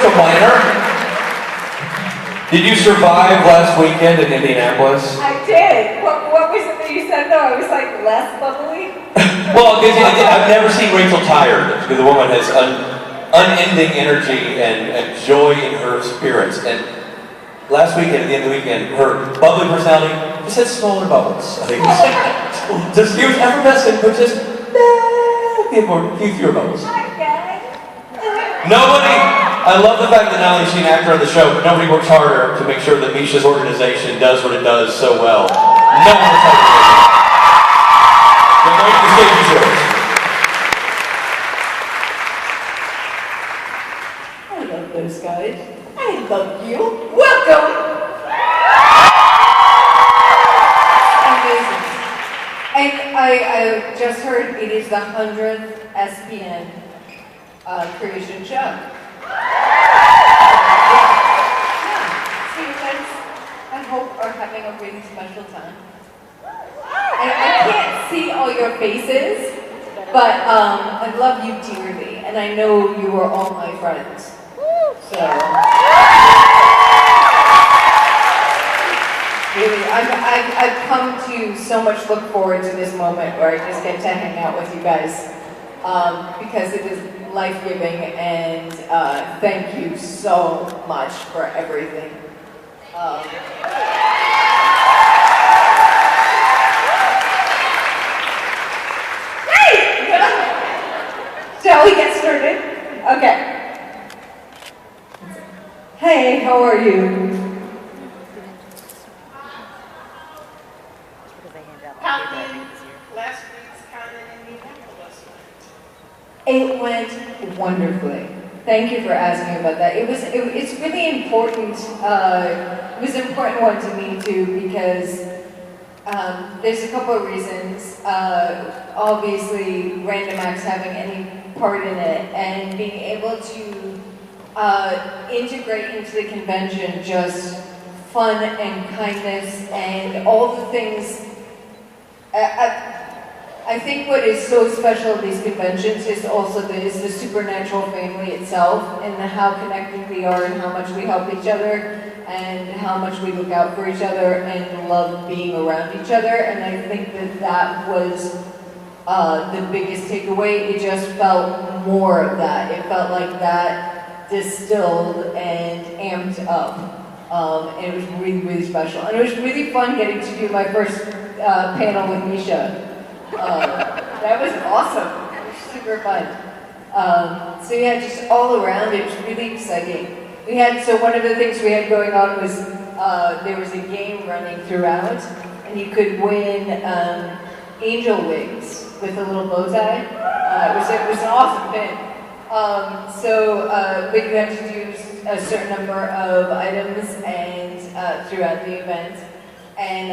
complainer. Did you survive last weekend in Indianapolis? I did. What was it that you said though? It was like less bubbly? Well, I've never seen Rachel tired, because the woman has unending energy and joy in her spirits. And last weekend, at the end of the weekend, her bubbly personality just had smaller bubbles. I think it was effervescent, but just a few fewer bubbles. Hi, guys. Nobody. I love the fact that not only is she an actor on the show, but nobody works harder to make sure that Misha's organization does what it does so well. No one works harder. The stage is yours. I love those guys. I love you. Welcome. Amazing. And I just heard it is the 100th SPN creation show. So you guys, I hope, are having a really special time. And I can't see all your faces, but I love you dearly, and I know you are all my friends. So, really, I've come to so much look forward to this moment where I just get to hang out with you guys, because it is life-giving, and thank you so much for everything. Shall we get started? Okay. Hey, how are you? Last week's Con in Indianapolis. It went wonderfully. Thank you for asking about that. It's really important. It was an important one to me too, because there's a couple of reasons. Obviously, Random Acts having any part in it, and being able to integrate into the convention just fun and kindness and all the things. I think what is so special at these conventions is also the supernatural family itself, and how connected we are, and how much we help each other, and how much we look out for each other and love being around each other. And I think that was the biggest takeaway. It just felt more of that. It felt like that distilled and amped up. And it was really, really special. And it was really fun getting to do my first panel with Misha. That was awesome. It was super fun. So yeah, just all around, it was really exciting. So one of the things we had going on was there was a game running throughout, and you could win angel wings with a little bow tie. It was an awesome thing. But you had to do a certain number of items and throughout the event, and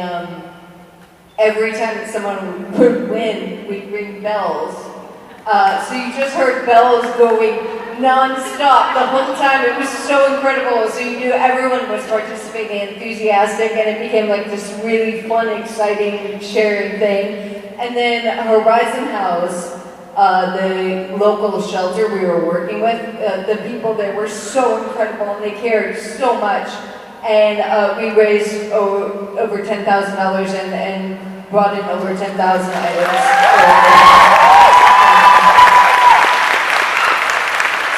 every time that someone would win, we'd ring bells. So you just heard bells going non-stop the whole time. It was so incredible. So you knew everyone was participating, enthusiastic, and it became like this really fun, exciting, sharing thing. And then Horizon House, the local shelter we were working with, the people there were so incredible, and they cared so much. And we raised over $10,000 and brought in over 10,000 items.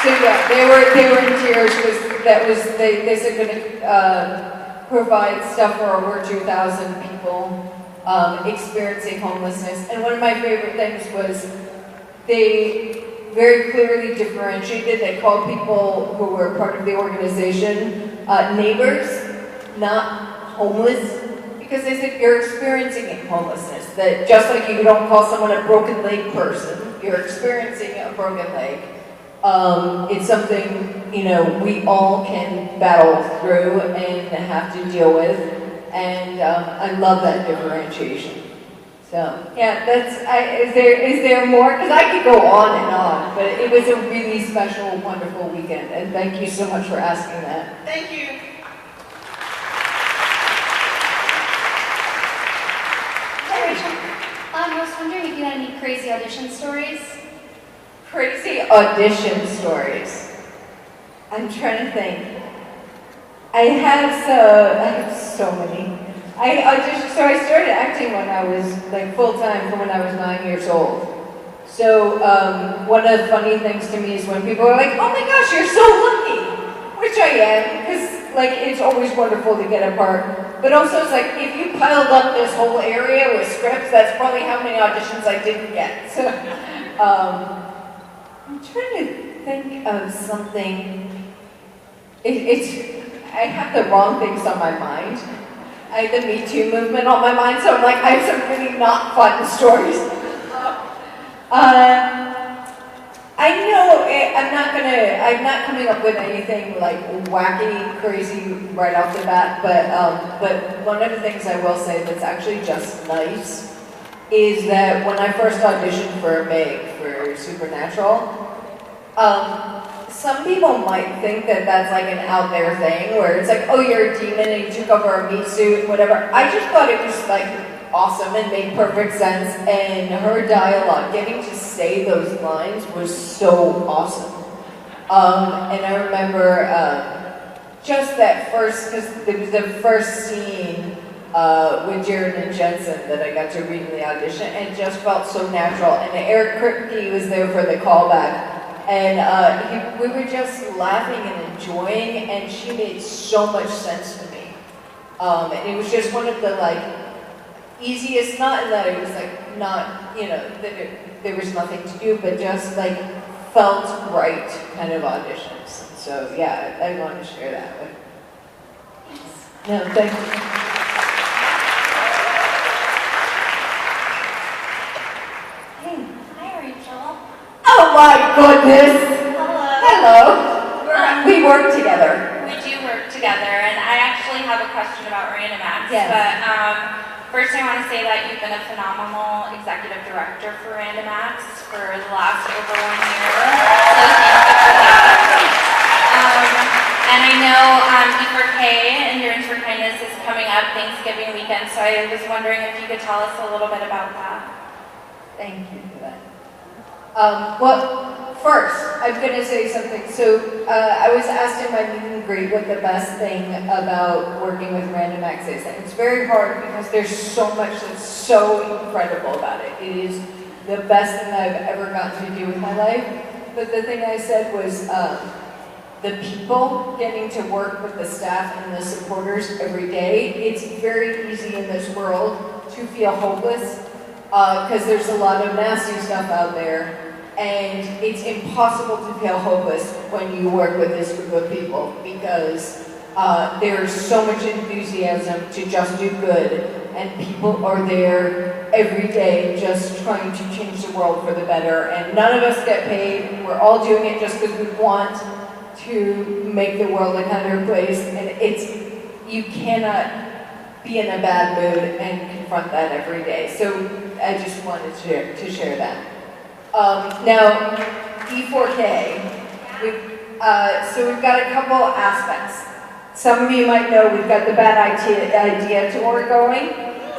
So yeah, they were in tears because they said going to provide stuff for over 2,000 people experiencing homelessness. And one of my favorite things was they very clearly differentiated. They called people who were part of the organization neighbors, not homeless, because they said you're experiencing homelessness. That just like you don't call someone a broken leg person, you're experiencing a broken leg. It's something, we all can battle through and have to deal with, and I love that differentiation. So yeah, is there more? Because I could go on and on, but it was a really special, wonderful weekend, and thank you so much for asking that. Thank you. Hi, Rachel. I was wondering if you had any crazy audition stories. Crazy audition stories. I'm trying to think. I have so many. I started acting when I was like full time from when I was 9 years old. So one of the funny things to me is when people are like, "Oh my gosh, you're so lucky," which I am, because like it's always wonderful to get a part. But also it's like if you piled up this whole area with scripts, that's probably how many auditions I didn't get. So I'm trying to think of something. I have the wrong things on my mind. I have the Me Too movement on my mind, so I'm like, I have some really not fun stories. I know I'm not coming up with anything like wacky, crazy right off the bat, but one of the things I will say that's actually just nice is that when I first auditioned for Meg for Supernatural, some people might think that that's like an out there thing where it's like, oh, you're a demon and you took over a meat suit, whatever. I just thought it was like awesome and made perfect sense, and her dialogue, getting to say those lines was so awesome. And I remember just that first, because it was the first scene with Jared and Jensen that I got to read in the audition, and it just felt so natural. And Eric Kripke was there for the callback. And we were just laughing and enjoying, and she made so much sense to me. And it was just one of the like easiest, not in that it was like not, that there was nothing to do, but just like felt right kind of auditions. So yeah, I wanted to share that with. No, thank you. Oh my goodness! Hello. Hello. We work together. We do work together, and I actually have a question about Random Acts. Yes. But first, I want to say that you've been a phenomenal executive director for Random Acts for the last over 1 year. So thank you for that. And I know E4K, Endurance for Kindness, is coming up Thanksgiving weekend. So I was wondering if you could tell us a little bit about that. Thank you for that. Well, first, I'm going to say something. So, I was asked in my meet and greet what the best thing about working with Random Acts is. And it's very hard because there's so much that's so incredible about it. It is the best thing I've ever gotten to do with my life. But the thing I said was the people getting to work with the staff and the supporters every day. It's very easy in this world to feel hopeless because there's a lot of nasty stuff out there. And it's impossible to feel hopeless when you work with this group of people because there's so much enthusiasm to just do good, and people are there every day just trying to change the world for the better. And none of us get paid. We're all doing it just because we want to make the world a kinder place. And you cannot be in a bad mood and confront that every day. So I just wanted to share that. Now, E4K, so we've got a couple aspects. Some of you might know we've got the Bad Idea tour going.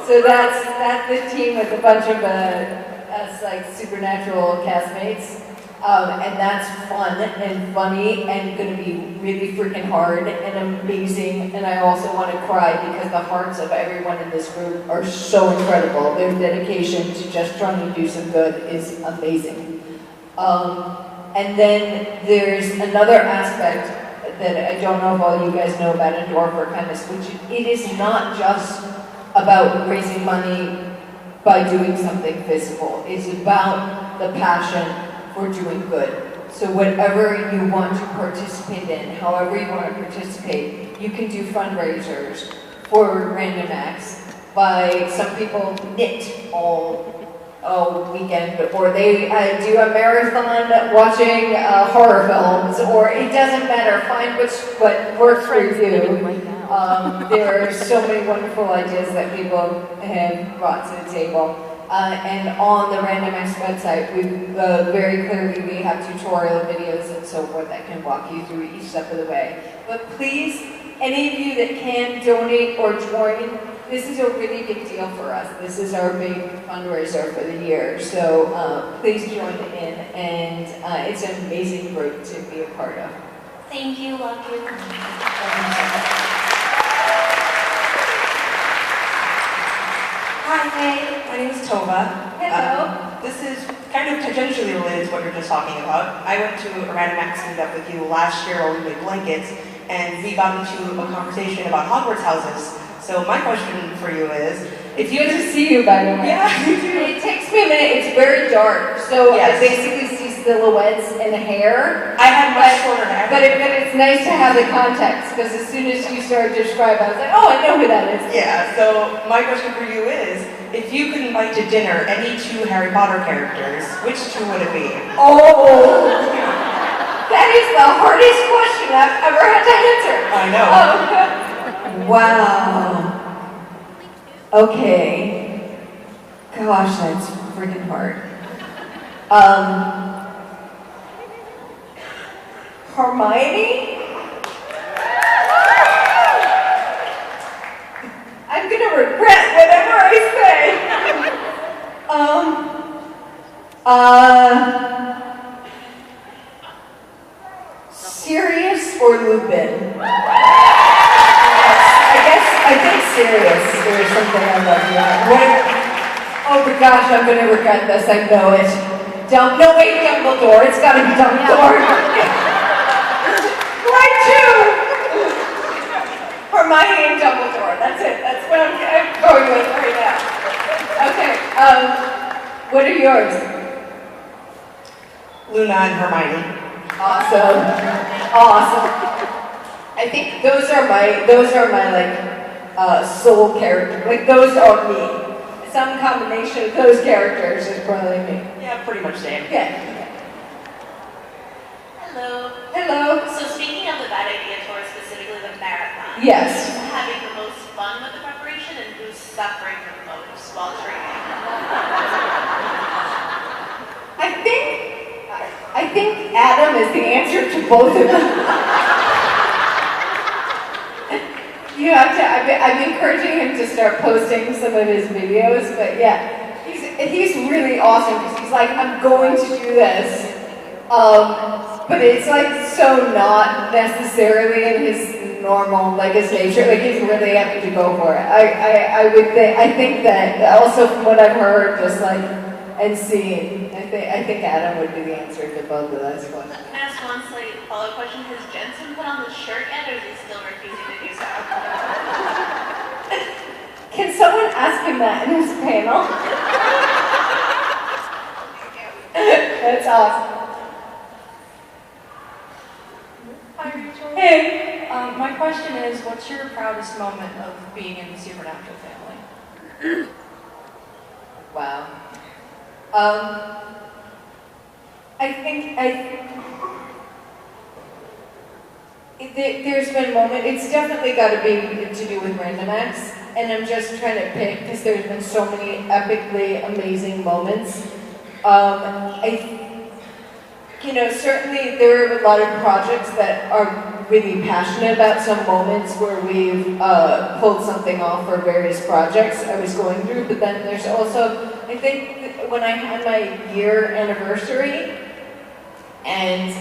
So that's the team with a bunch of us like Supernatural castmates. And that's fun and funny and going to be really freaking hard and amazing. And I also want to cry because the hearts of everyone in this group are so incredible. Their dedication to just trying to do some good is amazing. And then there's another aspect that I don't know if all you guys know about Endure for Kindness, which it is not just about raising money by doing something physical. It's about the passion for doing good. So whatever you want to participate in, however you want to participate, you can do fundraisers for Random Acts by some people knit all weekend, or they do a marathon watching horror films, or it doesn't matter, find what works for you. There are so many wonderful ideas that people have brought to the table. And on the Random Acts website, we very clearly we have tutorial videos and so forth that can walk you through each step of the way. But please, any of you that can donate or join, this is a really big deal for us. This is our big fundraiser for the year. So please join in, and it's an amazing group to be a part of. Thank you, love you. Hi, hey, my name is Tova. Hello. This is kind of tangentially related to what you're just talking about. I went to a random Max meetup with you last year where we made blankets, and we got into a conversation about Hogwarts houses. So my question for you is, if It's you good to see you, by the way. Yeah, you too. It takes me a minute. It's very dark, so Yes. I basically see silhouettes and hair. I had much shorter hair. But it's nice to have the context, because as soon as you started to describe, I was like, oh, I know who that is. Yeah, so my question for you is, if you could invite to dinner any two Harry Potter characters, which two would it be? Oh, that is the hardest question I've ever had to answer. I know. Oh, wow. Okay. Gosh, that's freaking hard. Hermione? I'm gonna regret whatever I say. Sirius or Lupin? I think Sirius. There's something I love you. Oh my gosh, I'm gonna regret this. I know it. No, wait, Dumbledore. It's gotta be Dumbledore. Right, too. Hermione and Dumbledore. That's it. That's what I'm going with right now. Okay. What are yours? Luna and Hermione. Awesome. I think those are my like soul characters. Like those are me. Some combination of those characters is probably me. Yeah, pretty much same. Yeah. Hello. Hello. So speaking of the bad idea tour, specifically the marathon, Yes. who's having the most fun with the preparation and who's suffering the most while training? I think Adam is the answer to both of them. You have to. I'm encouraging him to start posting some of his videos, but yeah, he's really awesome because he's like, I'm going to do this, but it's like so not necessarily in his normal, like his nature. Like he's really having to go for it. I think that also from what I've heard, just like and seeing, I think Adam would be the answer to both of those questions. Can I ask one slight follow-up question? Has Jensen put on the shirt yet, or is he still refusing to do so? Can someone ask him that in his panel? That's awesome. Hi, Rachel. Hey. My question is, what's your proudest moment of being in the Supernatural family? Wow. There's been a moment, it's definitely got to be to do with Random Acts, and I'm just trying to pick because there's been so many epically amazing moments. Certainly there are a lot of projects that are really passionate about some moments where we've pulled something off for various projects I was going through, but then there's also, I think when I had my year anniversary and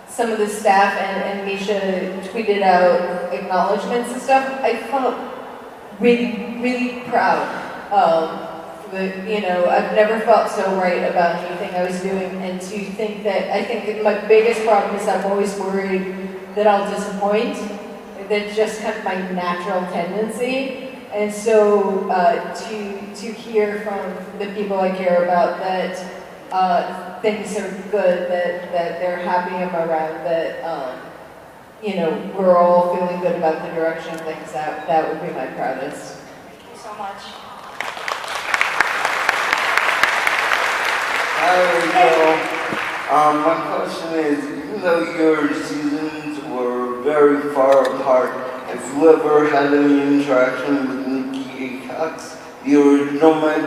some of the staff and Misha tweeted out acknowledgements and stuff, I felt really, really proud. I've never felt so right about anything I was doing, and to think that, I think my biggest problem is I'm always worried that I'll disappoint. That's just kind of my natural tendency. And so to hear from the people I care about that things are good, that they're happy I'm around, that we're all feeling good about the direction of things, that would be my proudest. Thank you so much. Hi, Rachel. My question is, even though your seasons were very far apart, have you ever had any interaction with Nikki Acox, the original Meg?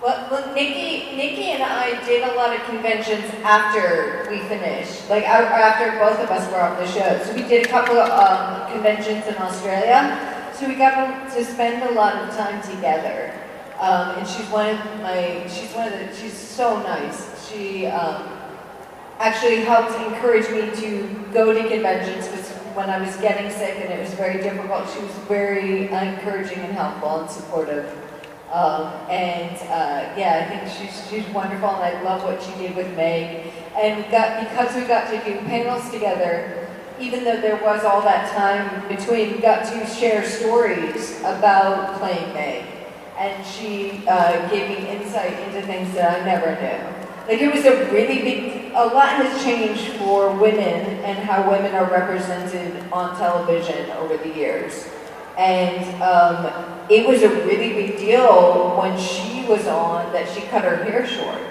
Well, Nikki and I did a lot of conventions after we finished, like after both of us were off the show. So we did a couple of conventions in Australia. So we got to spend a lot of time together. And she's so nice. actually helped encourage me to go to conventions because when I was getting sick and it was very difficult, she was very encouraging and helpful and supportive. Yeah, I think she's wonderful, and I love what she did with Meg. And because we got to do panels together, even though there was all that time between, we got to share stories about playing Meg. And she gave me insight into things that I never knew. Like, it was a lot has changed for women and how women are represented on television over the years. And it was a really big deal when she was on that she cut her hair short.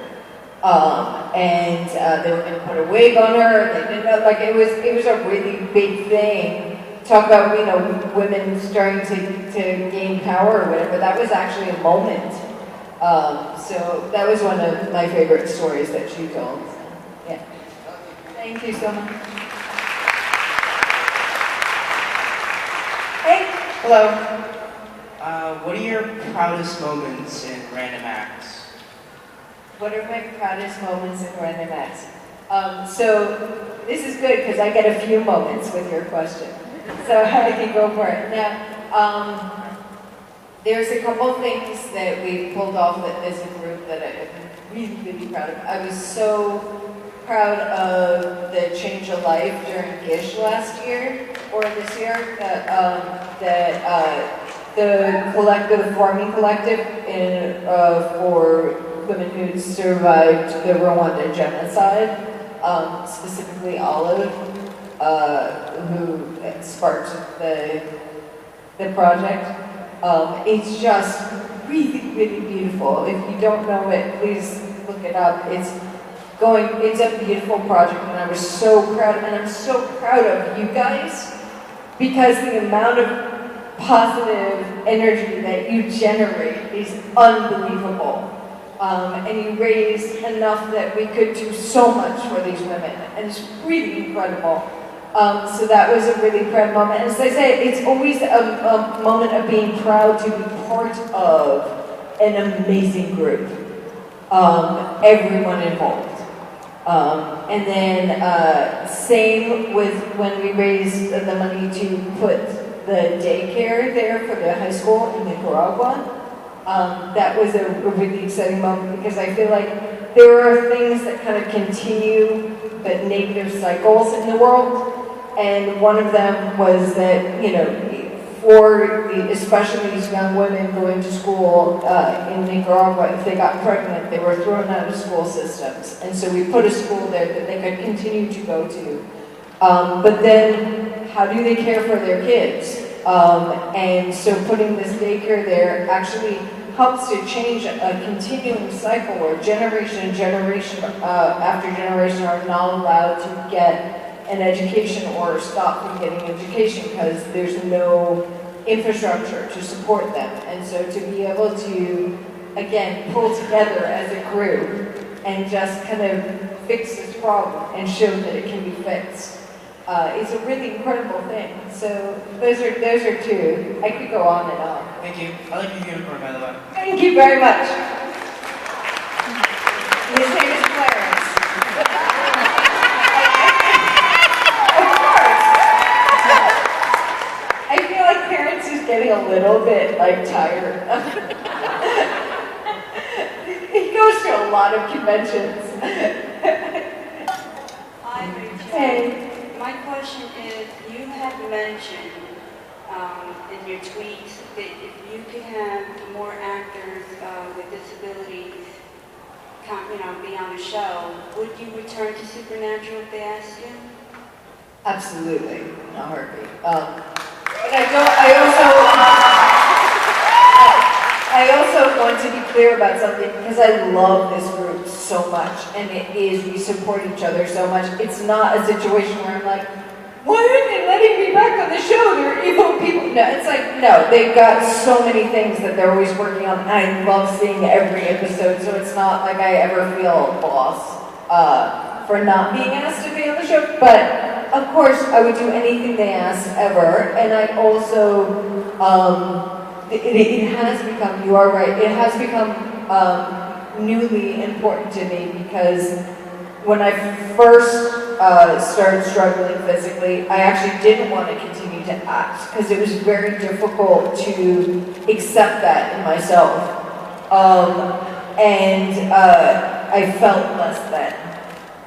They were going to put a wig on her. They didn't know, like, it was a really big thing. Talk about, women starting to gain power or whatever. That was actually a moment. So that was one of my favorite stories that she told. Yeah. Thank you so much. Hey. Hello. What are your proudest moments in Random Acts? What are my proudest moments in Random Acts? So this is good because I get a few moments with your question. So I can go for it. Now, there's a couple things that we pulled off as a group that I'm really, really proud of. I was so proud of the Change of Life during Gish last year, or this year, the Farming Collective for women who survived the Rwandan genocide, specifically Olive, who sparked the project. It's just really, really beautiful. If you don't know it, please look it up. It's a beautiful project, and I was so proud, and I'm so proud of you guys because the amount of positive energy that you generate is unbelievable. And you raised enough that we could do so much for these women, and it's really incredible. So that was a really proud moment. And as I say, it's always a moment of being proud to be part of an amazing group. Everyone involved. And then same with when we raised the money to put the daycare there for the high school in Nicaragua. That was a really exciting moment because I feel like there are things that kind of continue but negative cycles in the world. And one of them was that, especially these young women going to school in Nicaragua, if they got pregnant, they were thrown out of school systems. And so we put a school there that they could continue to go to. But then, how do they care for their kids? And so putting this daycare there actually helps to change a continuing cycle where generation after generation are not allowed to get an education or stop from getting education because there's no infrastructure to support them. And so to be able to, again, pull together as a group and just kind of fix this problem and show that it can be fixed is a really incredible thing. So those are two. I could go on and on. Thank you. I like your unicorn, by the way. Thank you very much. His name is Clarence. I feel like Clarence is getting a little bit tired. He goes to a lot of conventions. Hi, Rachel. Hey. My question is, you had mentioned in your tweets that if you could have more actors with disabilities be on the show, would you return to Supernatural if they asked you? Absolutely, in a heartbeat. But I also want to be clear about something because I love this group so much, and we support each other so much. It's not a situation where I'm like, why aren't they letting me back on the show? They're evil people. No, it's like, no, they've got so many things that they're always working on, and I love seeing every episode, so it's not like I ever feel a loss for not being asked to be on the show. But, of course, I would do anything they ask ever, and I also, it has become, you are right, it has become newly important to me because when I first started struggling physically, I actually didn't want to continue to act because it was very difficult to accept that in myself. I felt less than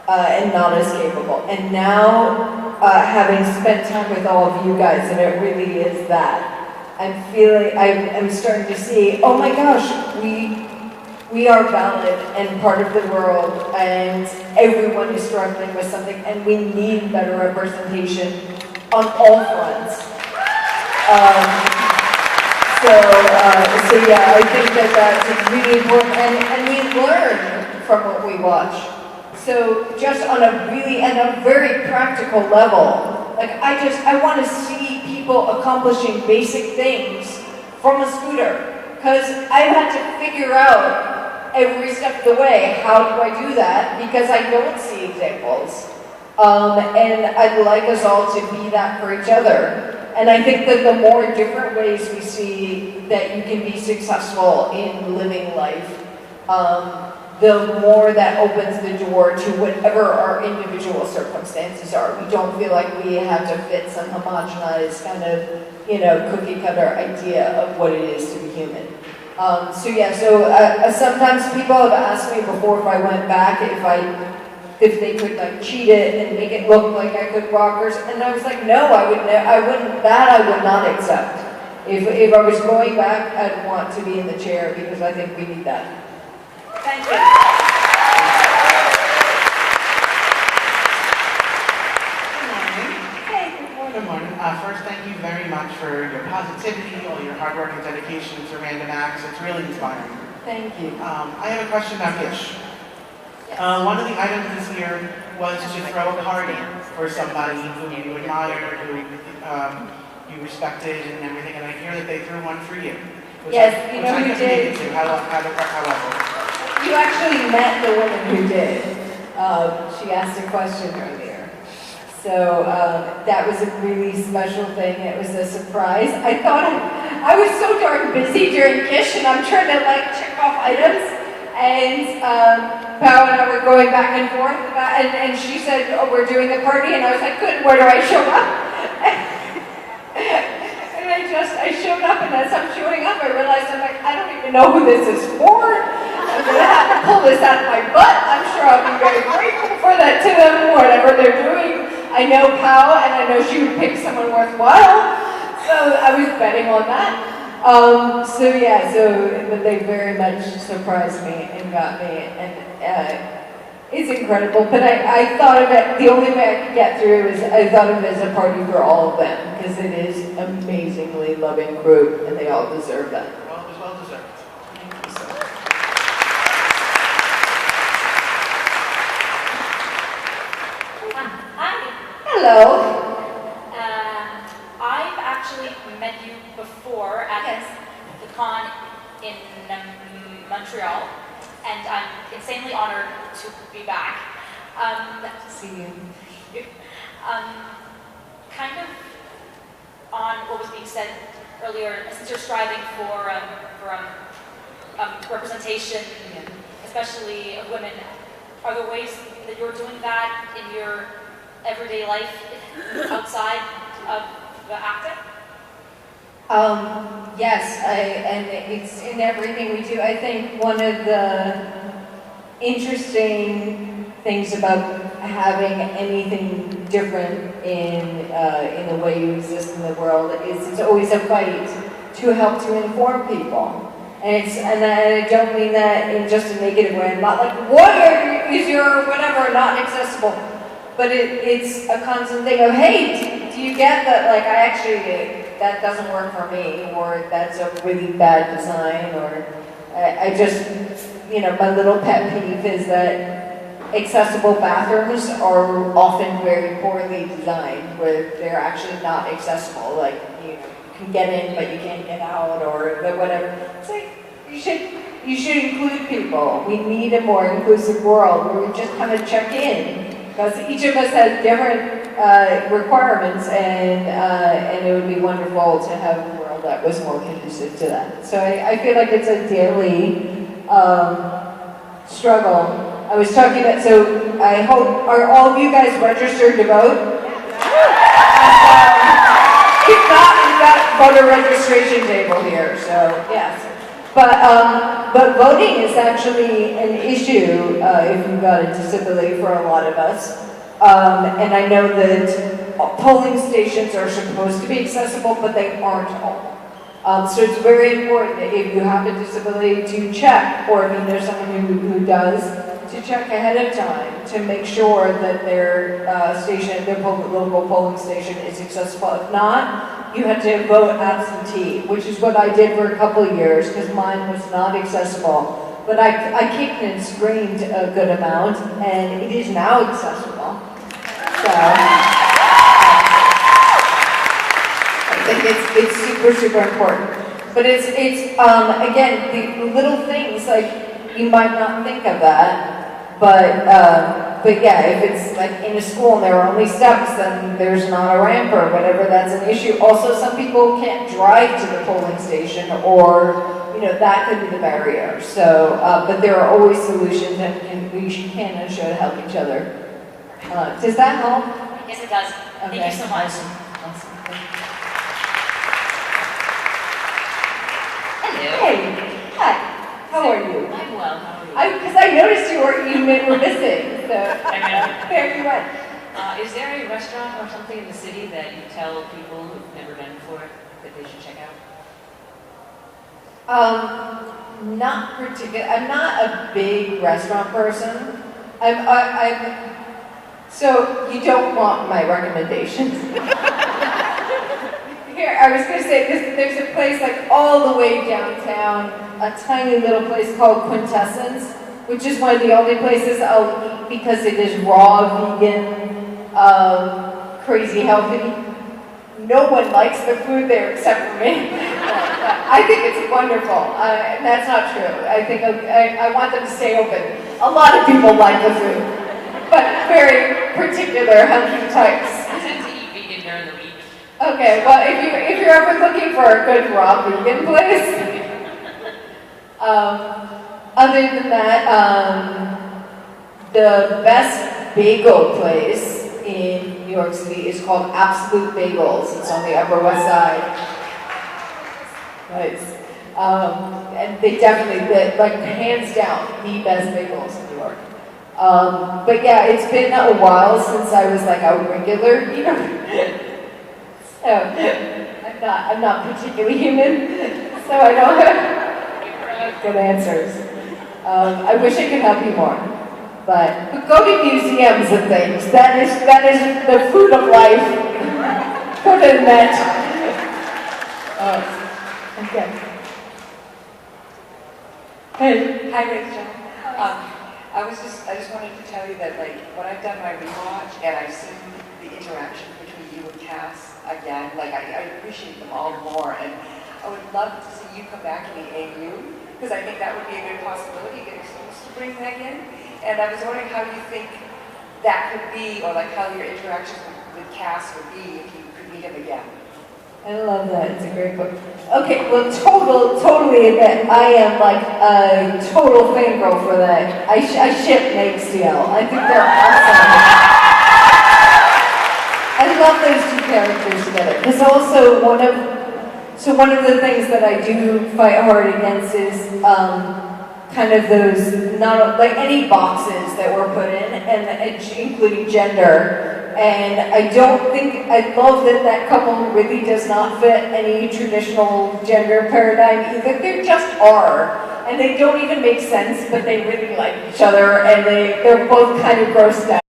and not as capable. And now, having spent time with all of you guys, and it really is that, I'm starting to see, oh my gosh, we are valid and part of the world, and everyone is struggling with something, and we need better representation on all fronts. So yeah, I think that that's really important, and we learn from what we watch. So just on a very practical level, like I want to see people accomplishing basic things from a scooter, because I've had to figure out every step of the way, how do I do that? Because I don't see examples. And I'd like us all to be that for each other. And I think that the more different ways we see that you can be successful in living life, the more that opens the door to whatever our individual circumstances are. We don't feel like we have to fit some homogenized kind of, cookie cutter idea of what it is to be human. Sometimes people have asked me before if I went back, if they could like cheat it and make it look like I could rockers, and I was like, no, I would not accept. If I was going back, I'd want to be in the chair because I think we need that. Thank you. Good morning. First, thank you very much for your positivity, all your hard work and dedication to Random Acts. It's really inspiring. Thank you. I have a question about Gish. One of the items this year was to throw a party for somebody who you admired, who you respected and everything, and I hear that they threw one for you. Yes, you know who did. However. You actually met the woman who did. She asked a question earlier. So that was a really special thing. It was a surprise. I was so darn busy during Gish, and I'm trying to like check off items. And Pao and I were going back and forth, and she said, "Oh, we're doing a party," and I was like, "Good. Where do I show up?" And I showed up, and as I'm showing up, I realized I don't even know who this is for. I'm gonna have to pull this out of my butt. I'm sure I'll be very grateful for that to them, whatever they're doing. I know Pao, and I know she would pick someone worthwhile, so I was betting on that. But they very much surprised me and got me, and it's incredible. But I thought of it, the only way I could get through is I thought of it as a party for all of them, because it is an amazingly loving group, and they all deserve that. Well, it was well deserved. Thank you so much. Hi. Hello. I've actually met you before at the con in Montreal, and I'm insanely honored to be back. See you. Kind of on what was being said earlier, since you're striving for representation, especially of women, are there ways that you're doing that in your everyday life outside of the acting? Yes, and it's in everything we do. I think one of the interesting things about having anything different in the way you exist in the world is it's always a fight to help to inform people. And I don't mean that in just a negative way. I'm not like, is your whatever not accessible? But it's a constant thing of, hey, do you get that, like, that doesn't work for me, or that's a really bad design, or I just, my little pet peeve is that accessible bathrooms are often very poorly designed, where they're actually not accessible, like, you can get in, but you can't get out, or whatever. It's like, you should include people. We need a more inclusive world where we just kind of check in, because each of us has different requirements, and it would be wonderful to have a world that was more conducive to that. So I feel like it's a daily struggle I was talking about, so I hope, are all of you guys registered to vote? If not, we've got voter registration table here, so yes. But voting is actually an issue if you've got a disability for a lot of us. And I know that polling stations are supposed to be accessible, but they aren't all. So it's very important that if you have a disability to check, or if you know someone who does, to check ahead of time to make sure that their local polling station is accessible. If not, you have to vote absentee, which is what I did for a couple of years because mine was not accessible. But I kicked and screamed a good amount, and it is now accessible. So I think it's super, super important. But it's again, the little things, like, you might not think of that, but yeah, if it's like in a school and there are only steps, then there's not a ramp or whatever, that's an issue. Also, some people can't drive to the polling station, or, you know, that could be the barrier. So, but there are always solutions, and we can and should help each other. Does that help? Yes, it does. Thank you so much. Awesome. Hello. Hey, hi. How are you? I'm well. How are you? Because I noticed you were missing. So I know. there you went. Is there a restaurant or something in the city that you tell people who've never been before that they should check out? Not particular. I'm not a big restaurant person. So you don't want my recommendations. Here, I was going to say, there's a place like all the way downtown, a tiny little place called Quintessence, which is one of the only places I'll eat because it is raw, vegan, crazy healthy. No one likes the food there except for me. I think it's wonderful. That's not true. I think I want them to stay open. A lot of people like the food, but very particular, hunky types. I tend to eat vegan during the week. Okay, well, if you're ever looking for a good raw vegan place, other than that, the best bagel place in New York City is called Absolute Bagels. It's on the Upper West Side. Nice. And they definitely, like, hands down, the best bagels in New York. But yeah, it's been a while since I was like a regular, you know. So I'm not particularly human, so I don't have good answers. I wish I could help you more, but go to museums and things. That is the food of life. Go to the Met. Okay. Hey. Hi, Rachel. I just wanted to tell you that, like, when I've done my rewatch and I've seen the interaction between you and Cass again, like, I appreciate them all more, and I would love to see you come back in the AU, because I think that would be a good possibility, get excused to bring Meg in. And I was wondering how you think that could be, or like how your interactions with Cass would be if you could meet him again. I love that. It's a great book. Okay, well, totally admit, I am like a total fangirl for that. I ship Meg Steele. I think they're awesome. I love those two characters together. There's also one of the things that I do fight hard against is kind of those, not like any boxes that were put in, and including gender. And I love that couple really does not fit any traditional gender paradigm either. They just are. And they don't even make sense, but they really like each other, and they're both kind of grossed out.